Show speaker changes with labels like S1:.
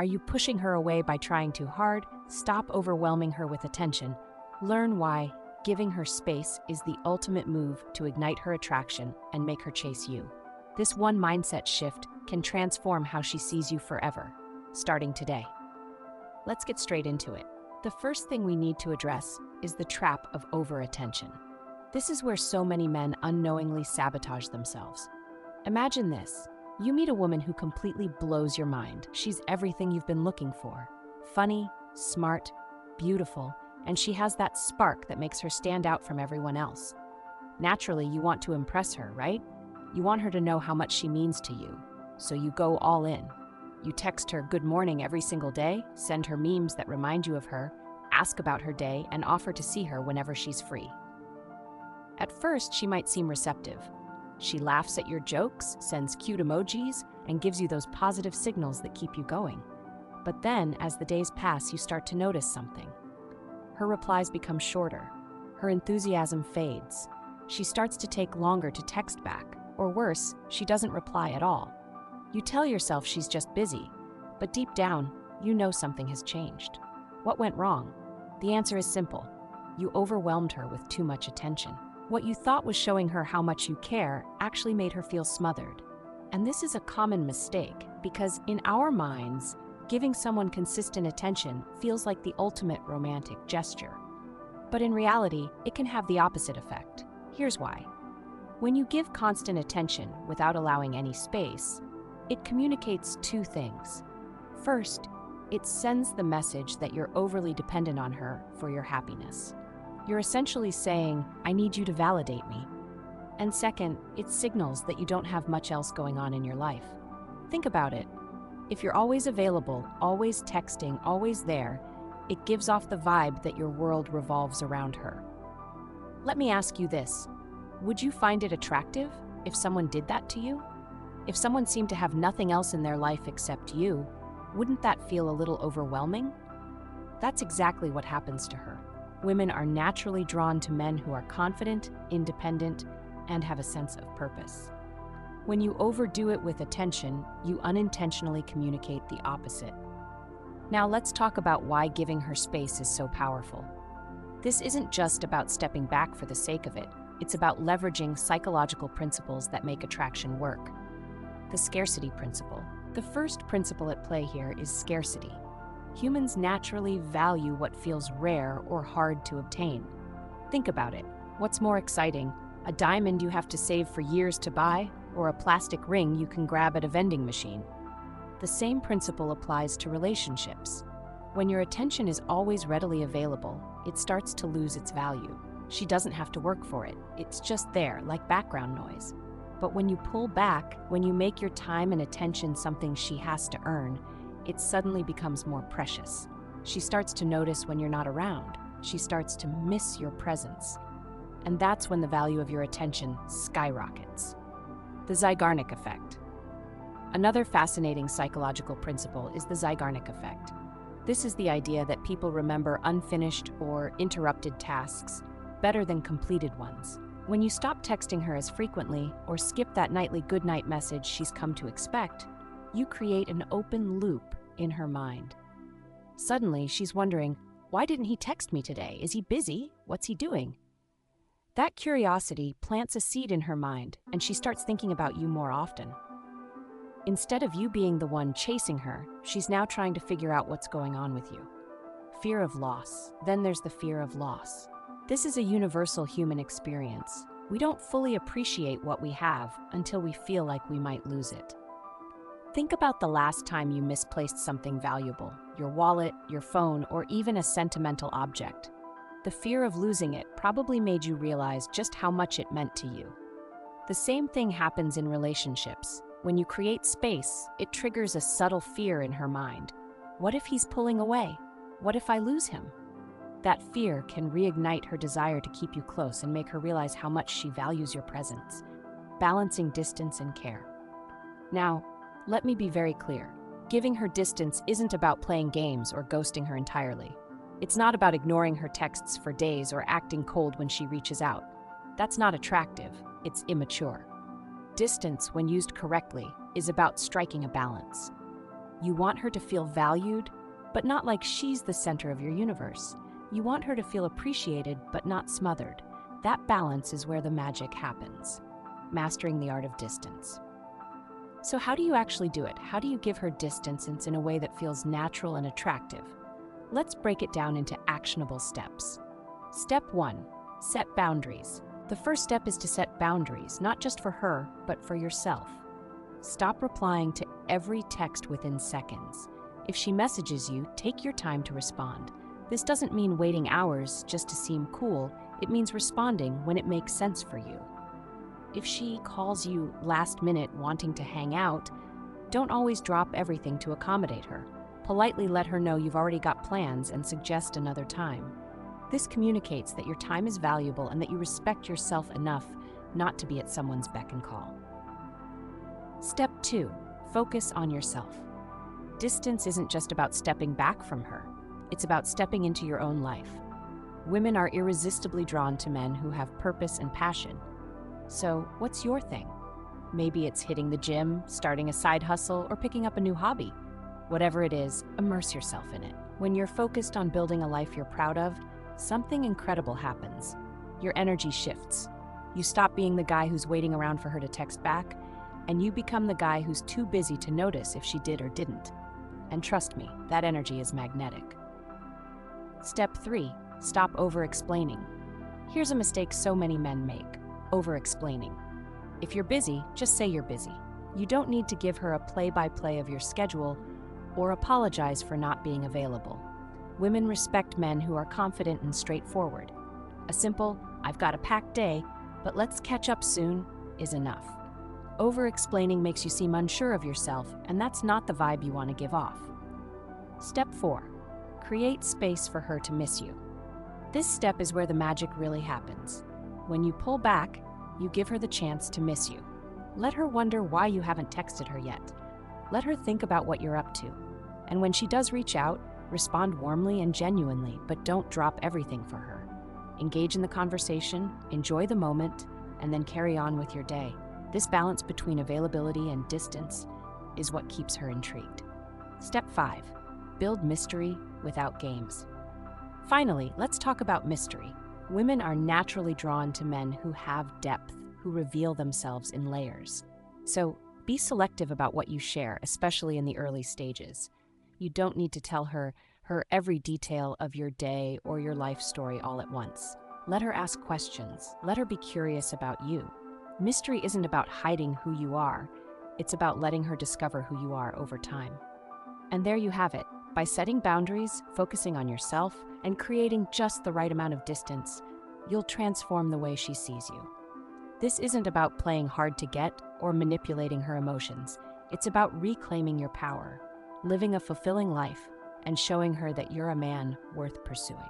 S1: Are you pushing her away by trying too hard? Stop overwhelming her with attention. Learn why giving her space is the ultimate move to ignite her attraction and make her chase you. This one mindset shift can transform how she sees you forever, starting today. Let's get straight into it. The first thing we need to address is the trap of over-attention. This is where so many men unknowingly sabotage themselves. Imagine this. You meet a woman who completely blows your mind. She's everything you've been looking for. Funny, smart, beautiful, and she has that spark that makes her stand out from everyone else. Naturally, you want to impress her, right? You want her to know how much she means to you, so you go all in. You text her good morning every single day, send her memes that remind you of her, ask about her day, and offer to see her whenever she's free. At first, she might seem receptive. She laughs at your jokes, sends cute emojis, and gives you those positive signals that keep you going. But then, as the days pass, you start to notice something. Her replies become shorter. Her enthusiasm fades. She starts to take longer to text back, or worse, she doesn't reply at all. You tell yourself she's just busy, but deep down, you know something has changed. What went wrong? The answer is simple. You overwhelmed her with too much attention. What you thought was showing her how much you care actually made her feel smothered. And this is a common mistake because in our minds, giving someone consistent attention feels like the ultimate romantic gesture. But in reality, it can have the opposite effect. Here's why. When you give constant attention without allowing any space, it communicates two things. First, it sends the message that you're overly dependent on her for your happiness. You're essentially saying, I need you to validate me. And second, it signals that you don't have much else going on in your life. Think about it. If you're always available, always texting, always there, it gives off the vibe that your world revolves around her. Let me ask you this. Would you find it attractive if someone did that to you? If someone seemed to have nothing else in their life except you, wouldn't that feel a little overwhelming? That's exactly what happens to her. Women are naturally drawn to men who are confident, independent, and have a sense of purpose. When you overdo it with attention, you unintentionally communicate the opposite. Now let's talk about why giving her space is so powerful. This isn't just about stepping back for the sake of it. It's about leveraging psychological principles that make attraction work. The scarcity principle. The first principle at play here is scarcity. Humans naturally value what feels rare or hard to obtain. Think about it. What's more exciting, a diamond you have to save for years to buy, or a plastic ring you can grab at a vending machine? The same principle applies to relationships. When your attention is always readily available, it starts to lose its value. She doesn't have to work for it. It's just there, like background noise. But when you pull back, when you make your time and attention something she has to earn, it suddenly becomes more precious. She starts to notice when you're not around. She starts to miss your presence. And that's when the value of your attention skyrockets. The Zeigarnik effect. Another fascinating psychological principle is the Zeigarnik effect. This is the idea that people remember unfinished or interrupted tasks better than completed ones. When you stop texting her as frequently or skip that nightly goodnight message she's come to expect, you create an open loop in her mind. Suddenly, she's wondering, why didn't he text me today? Is he busy? What's he doing? That curiosity plants a seed in her mind, and she starts thinking about you more often. Instead of you being the one chasing her, she's now trying to figure out what's going on with you. Fear of loss. Then there's the fear of loss. This is a universal human experience. We don't fully appreciate what we have until we feel like we might lose it. Think about the last time you misplaced something valuable, your wallet, your phone, or even a sentimental object. The fear of losing it probably made you realize just how much it meant to you. The same thing happens in relationships. When you create space, it triggers a subtle fear in her mind. What if he's pulling away? What if I lose him? That fear can reignite her desire to keep you close and make her realize how much she values your presence, balancing distance and care. Now, let me be very clear. Giving her distance isn't about playing games or ghosting her entirely. It's not about ignoring her texts for days or acting cold when she reaches out. That's not attractive, it's immature. Distance, when used correctly, is about striking a balance. You want her to feel valued, but not like she's the center of your universe. You want her to feel appreciated, but not smothered. That balance is where the magic happens. Mastering the art of distance. So how do you actually do it? How do you give her distance in a way that feels natural and attractive? Let's break it down into actionable steps. Step 1. Set boundaries. The first step is to set boundaries, not just for her, but for yourself. Stop replying to every text within seconds. If she messages you, take your time to respond. This doesn't mean waiting hours just to seem cool. It means responding when it makes sense for you. If she calls you last minute wanting to hang out, don't always drop everything to accommodate her. Politely let her know you've already got plans and suggest another time. This communicates that your time is valuable and that you respect yourself enough not to be at someone's beck and call. Step 2. Focus on yourself. Distance isn't just about stepping back from her. It's about stepping into your own life. Women are irresistibly drawn to men who have purpose and passion. So, what's your thing? Maybe it's hitting the gym, starting a side hustle, or picking up a new hobby. Whatever it is, immerse yourself in it. When you're focused on building a life you're proud of, something incredible happens. Your energy shifts. You stop being the guy who's waiting around for her to text back, and you become the guy who's too busy to notice if she did or didn't. And trust me, that energy is magnetic. Step 3. Stop over-explaining. Here's a mistake so many men make: over-explaining. If you're busy, just say you're busy. You don't need to give her a play-by-play of your schedule or apologize for not being available. Women respect men who are confident and straightforward. A simple, "I've got a packed day, but let's catch up soon," is enough. Over-explaining makes you seem unsure of yourself, and that's not the vibe you want to give off. Step 4. Create space for her to miss you. This step is where the magic really happens. When you pull back, you give her the chance to miss you. Let her wonder why you haven't texted her yet. Let her think about what you're up to. And when she does reach out, respond warmly and genuinely, but don't drop everything for her. Engage in the conversation, enjoy the moment, and then carry on with your day. This balance between availability and distance is what keeps her intrigued. Step 5. Build mystery without games. Finally, let's talk about mystery. Women are naturally drawn to men who have depth, who reveal themselves in layers. So be selective about what you share, especially in the early stages. You don't need to tell her every detail of your day or your life story all at once. Let her ask questions. Let her be curious about you. Mystery isn't about hiding who you are. It's about letting her discover who you are over time. And there you have it. By setting boundaries, focusing on yourself, and creating just the right amount of distance, you'll transform the way she sees you. This isn't about playing hard to get or manipulating her emotions. It's about reclaiming your power, living a fulfilling life, and showing her that you're a man worth pursuing.